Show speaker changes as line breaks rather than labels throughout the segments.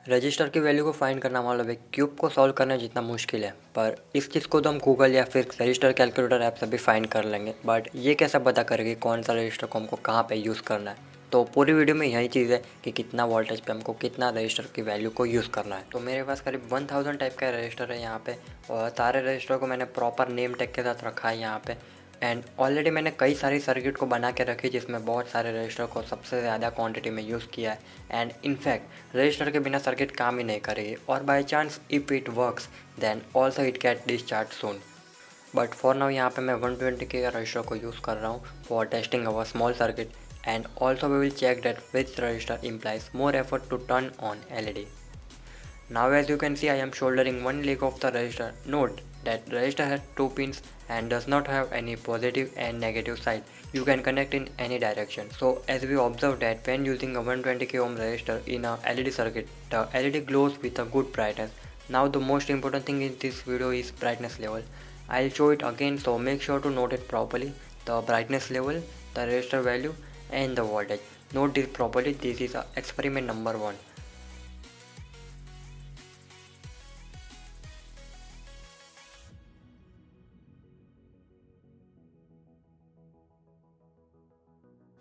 Register की value को find करना मतलब एक क्यूब को सॉल्व करना जितना मुश्किल है, पर इस चीज़ को तो हम गूगल या फिर रजिस्टर कैलकुलेटर ऐप से भी फाइंड कर लेंगे। बट ये कैसे पता करेंगे कौन सा रजिस्टर को हमको कहाँ पे यूज़ करना है। तो पूरी वीडियो में यही चीज़ है कि कितना वोल्टेज पे हमको कितना रजिस्टर की वैल्यू को यूज़ करना है। तो मेरे पास करीब 1000 टाइप का रजिस्टर है यहाँ पे, और सारे रजिस्टर को मैंने प्रॉपर नेम टैग के साथ रखा है यहाँ पे। एंड ऑलरेडी मैंने कई सारी सर्किट को बना के रखी जिसमें बहुत सारे रजिस्टर को सबसे ज़्यादा क्वांटिटी में यूज़ किया है। एंड इनफैक्ट रजिस्टर के बिना सर्किट काम ही नहीं करेगी, और by chance if it works then also it get discharge soon. But for now यहाँ पे मैं 120 के रजिस्टर को यूज़ कर रहा हूँ for testing our small circuit. And also we will check that which register implies more effort to turn on LED. Now as you can see, I am soldering one leg of the resistor. Note that resistor has two pins and does not have any positive and negative side. You can connect in any direction. So as we observed that when using a 120 k ohm resistor in a LED circuit, the LED glows with a good brightness. Now the most important thing in this video is brightness level. I'll show it again, so make sure to note it properly. The brightness level, the resistor value and the voltage. Note this properly. This is a experiment number 1.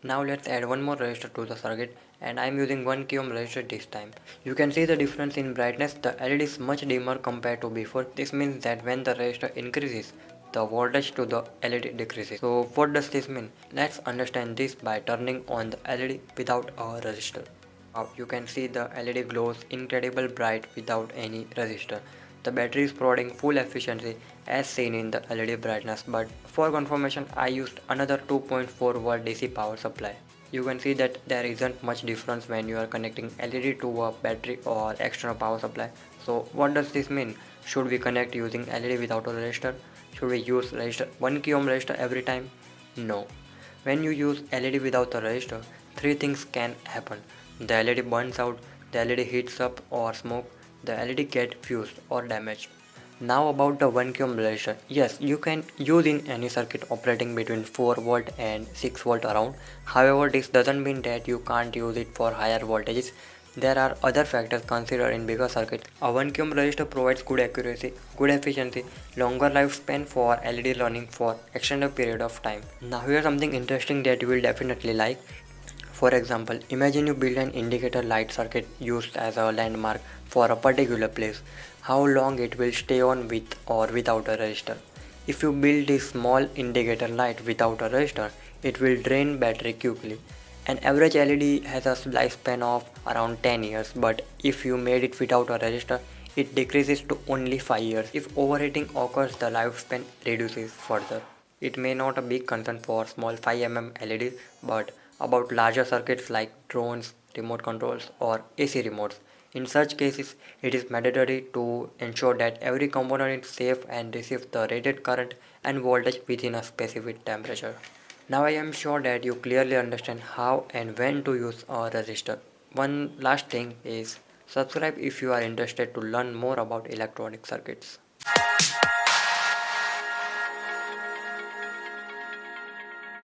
Now let's add one more resistor to the circuit, and I am using 1 k ohm resistor this time. You can see the difference in brightness. The LED is much dimmer compared to before. This means that when the resistor increases, the voltage to the LED decreases. So what does this mean? Let's understand this by turning on the LED without a resistor. Now you can see the LED glows incredible bright without any resistor. The battery is providing full efficiency as seen in the LED brightness, but for confirmation I used another 2.4 volt DC power supply. You can see that there isn't much difference when you are connecting LED to a battery or external power supply. So what does this mean? Should we connect using LED without a resistor? Should we use resistor 1 k ohm resistor every time? No. When you use LED without a resistor, three things can happen. The LED burns out, the LED heats up or smoke, the LED gets fused or damaged. Now about the 1 k ohm resistor. Yes, you can use in any circuit operating between 4 volt and 6 volt around. However, this doesn't mean that you can't use it for higher voltages. There are other factors considered in bigger circuits. A 1 k ohm resistor provides good accuracy, good efficiency, longer lifespan for LED running for extended period of time. Now here's something interesting that you will definitely like. For example, imagine you build an indicator light circuit used as a landmark for a particular place, how long it will stay on with or without a resistor. If you build this small indicator light without a resistor, it will drain battery quickly. An average LED has a lifespan of around 10 years, but if you made it without a resistor, it decreases to only 5 years. If overheating occurs, the lifespan reduces further. It may not a big concern for small 5 mm LEDs, but about larger circuits like drones, remote controls, or AC remotes. In such cases, it is mandatory to ensure that every component is safe and receives the rated current and voltage within a specific temperature. Now I am sure that you clearly understand how and when to use a resistor. One last thing is subscribe if you are interested to learn more about electronic circuits.